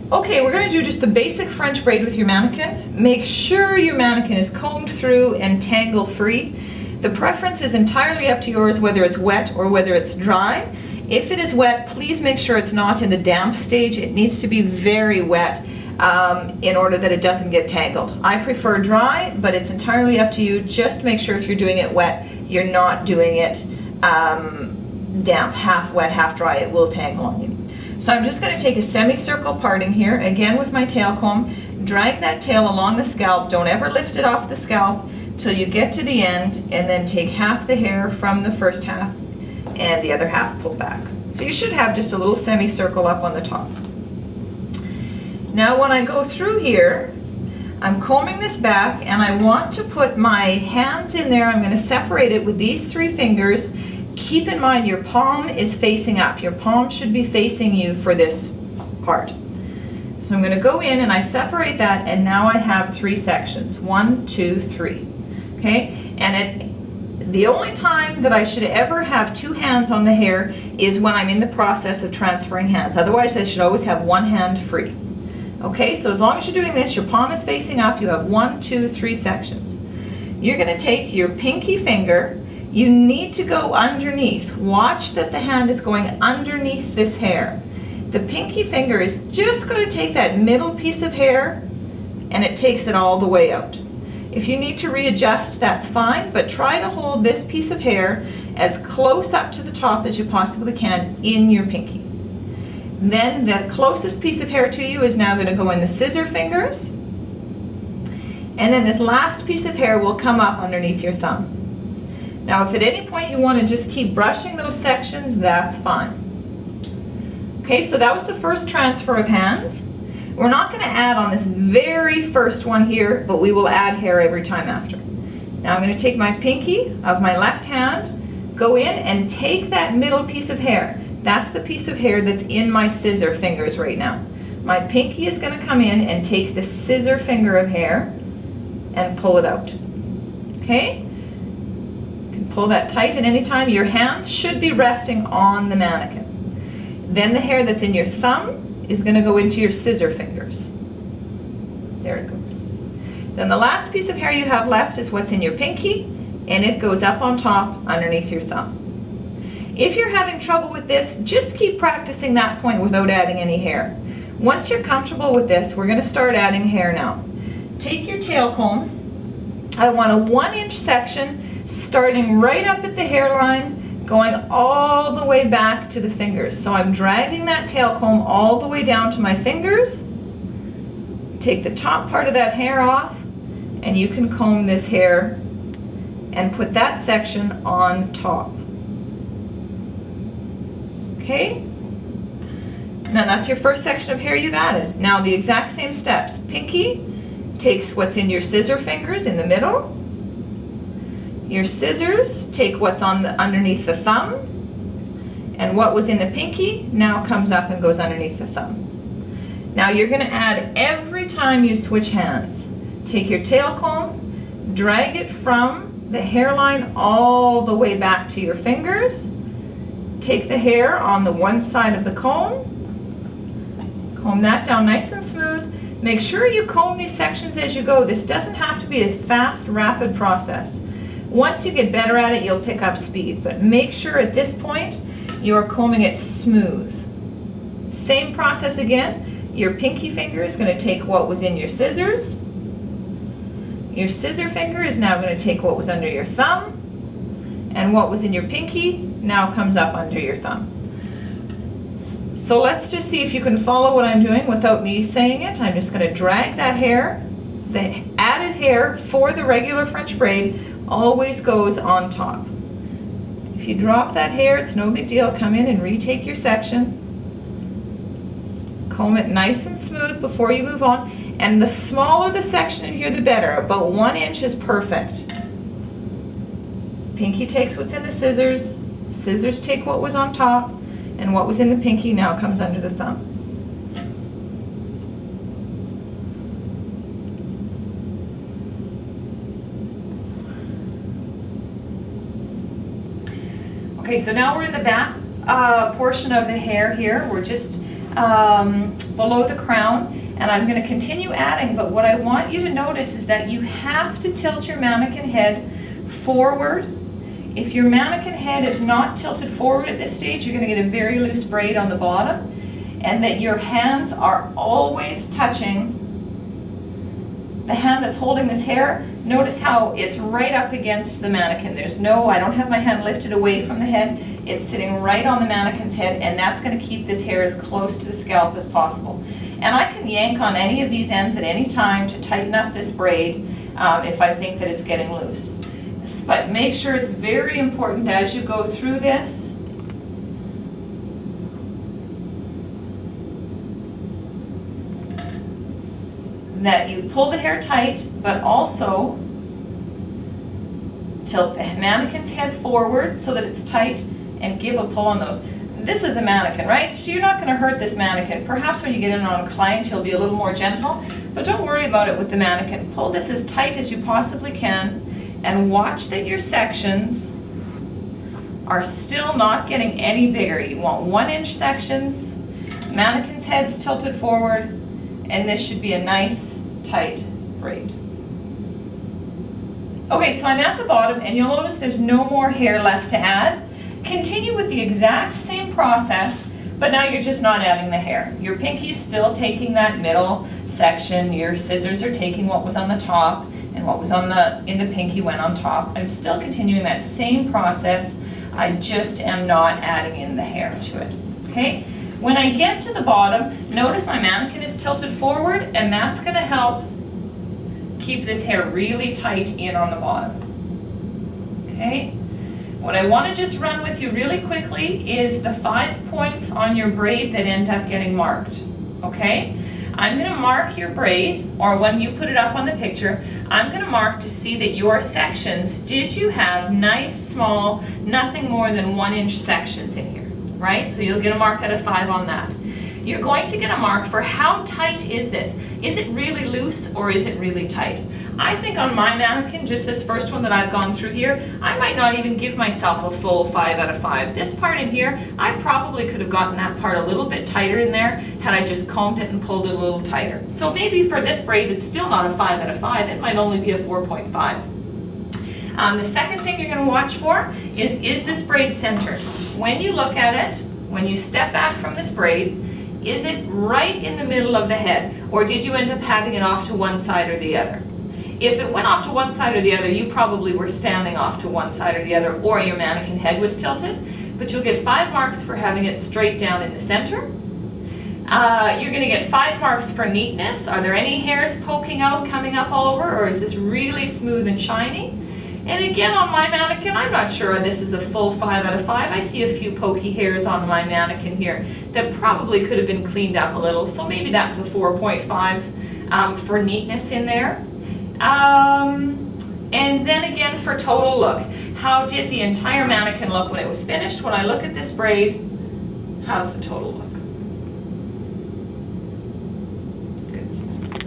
Okay, we're going to do just the basic French braid with your mannequin. Make sure your mannequin is combed through and tangle free. The preference is entirely up to yours whether it's wet or whether it's dry. If it is wet, please make sure it's not in the damp stage. It needs to be very wet in order that it doesn't get tangled. I prefer dry, but it's entirely up to you. Just make sure if you're doing it wet, you're not doing it damp, half wet, half dry. It will tangle on you. So I'm just going to take a semicircle parting here, again with my tail comb, drag that tail along the scalp, don't ever lift it off the scalp till you get to the end, and then take half the hair from the first half and the other half pull back. So you should have just a little semicircle up on the top. Now when I go through here, I'm combing this back and I want to put my hands in there. I'm going to separate it with these 3 fingers. Keep in mind your palm is facing up. Your palm should be facing you for this part. So I'm going to go in and I separate that, and now I have 3 sections. 1, 2, 3. Okay? And the only time that I should ever have 2 hands on the hair is when I'm in the process of transferring hands. Otherwise I should always have 1 hand free. Okay? So as long as you're doing this, your palm is facing up, you have 1, 2, 3 sections. You're going to take your pinky finger. You need to go underneath. Watch that the hand is going underneath this hair. The pinky finger is just going to take that middle piece of hair and it takes it all the way out. If you need to readjust, that's fine, but try to hold this piece of hair as close up to the top as you possibly can in your pinky. Then the closest piece of hair to you is now going to go in the scissor fingers, and then this last piece of hair will come up underneath your thumb. Now if at any point you want to just keep brushing those sections, that's fine. Okay, so that was the first transfer of hands. We're not going to add on this very first one here, but we will add hair every time after. Now I'm going to take my pinky of my left hand, go in and take that middle piece of hair. That's the piece of hair that's in my scissor fingers right now. My pinky is going to come in and take the scissor finger of hair and pull it out. Okay? Pull that tight at any time. Your hands should be resting on the mannequin. Then the hair that's in your thumb is going to go into your scissor fingers. There it goes. Then the last piece of hair you have left is what's in your pinky, and it goes up on top underneath your thumb. If you're having trouble with this, just keep practicing that point without adding any hair. Once you're comfortable with this, we're going to start adding hair now. Take your tail comb. I want a 1-inch section starting right up at the hairline, going all the way back to the fingers. So I'm dragging that tail comb all the way down to my fingers. Take the top part of that hair off, and you can comb this hair and put that section on top. Okay? Now that's your first section of hair you've added. Now the exact same steps. Pinky takes what's in your scissor fingers in the middle. Your scissors take what's on underneath the thumb, and what was in the pinky now comes up and goes underneath the thumb. Now you're going to add every time you switch hands. Take your tail comb, drag it from the hairline all the way back to your fingers. Take the hair on the one side of the comb, comb that down nice and smooth. Make sure you comb these sections as you go. This doesn't have to be a fast, rapid process. Once you get better at it, you'll pick up speed, but make sure at this point you're combing it smooth. Same process again. Your pinky finger is going to take what was in your scissors. Your scissor finger is now going to take what was under your thumb, and what was in your pinky now comes up under your thumb. So let's just see if you can follow what I'm doing without me saying it. I'm just going to drag that hair. The added hair for the regular French braid always goes on top. If you drop that hair, it's no big deal. Come in and retake your section. Comb it nice and smooth before you move on. And the smaller the section in here, the better. About 1 inch is perfect. Pinky takes what's in the scissors. Scissors take what was on top. And what was in the pinky now comes under the thumb. Okay, so now we're in the back portion of the hair here. We're just below the crown, and I'm going to continue adding, but what I want you to notice is that you have to tilt your mannequin head forward. If your mannequin head is not tilted forward at this stage, you're going to get a very loose braid on the bottom, and that your hands are always touching the hand that's holding this hair. Notice how it's right up against the mannequin. I don't have my hand lifted away from the head. It's sitting right on the mannequin's head, and that's going to keep this hair as close to the scalp as possible. And I can yank on any of these ends at any time to tighten up this braid if I think that it's getting loose. But make sure it's very important as you go through this that you pull the hair tight, but also tilt the mannequin's head forward so that it's tight, and give a pull on those. This is a mannequin, right? So you're not going to hurt this mannequin. Perhaps when you get in on a client, you'll be a little more gentle, but don't worry about it with the mannequin. Pull this as tight as you possibly can, and watch that your sections are still not getting any bigger. You want 1-inch sections, mannequin's head's tilted forward, and this should be a nice, tight braid. Okay, so I'm at the bottom, and you'll notice there's no more hair left to add. Continue with the exact same process, but now you're just not adding the hair. Your pinky's still taking that middle section, your scissors are taking what was on the top, and what was in the pinky went on top. I'm still continuing that same process, I just am not adding in the hair to it, okay? When I get to the bottom, notice my mannequin is tilted forward, and that's going to help keep this hair really tight in on the bottom, okay? What I want to just run with you really quickly is the 5 points on your braid that end up getting marked, okay? I'm going to mark your braid, or when you put it up on the picture, I'm going to mark to see that your sections, did you have nice, small, nothing more than 1-inch sections in here, right? So you'll get a mark out of 5 on that. You're going to get a mark for how tight is this? Is it really loose or is it really tight? I think on my mannequin, just this first one that I've gone through here, I might not even give myself a full 5 out of 5. This part in here, I probably could have gotten that part a little bit tighter in there had I just combed it and pulled it a little tighter. So maybe for this braid, it's still not a 5 out of 5. It might only be a 4.5. The second thing you're going to watch for is this braid centered? When you look at it, when you step back from this braid, is it right in the middle of the head, or did you end up having it off to one side or the other? If it went off to one side or the other, you probably were standing off to one side or the other, or your mannequin head was tilted, but you'll get 5 marks for having it straight down in the center. You're going to get 5 marks for neatness. Are there any hairs poking out, coming up all over, or is this really smooth and shiny? And again, on my mannequin, I'm not sure this is a full 5 out of 5. I see a few pokey hairs on my mannequin here that probably could have been cleaned up a little, so maybe that's a 4.5 for neatness in there. And then again for total look. How did the entire mannequin look when it was finished? When I look at this braid, how's the total look?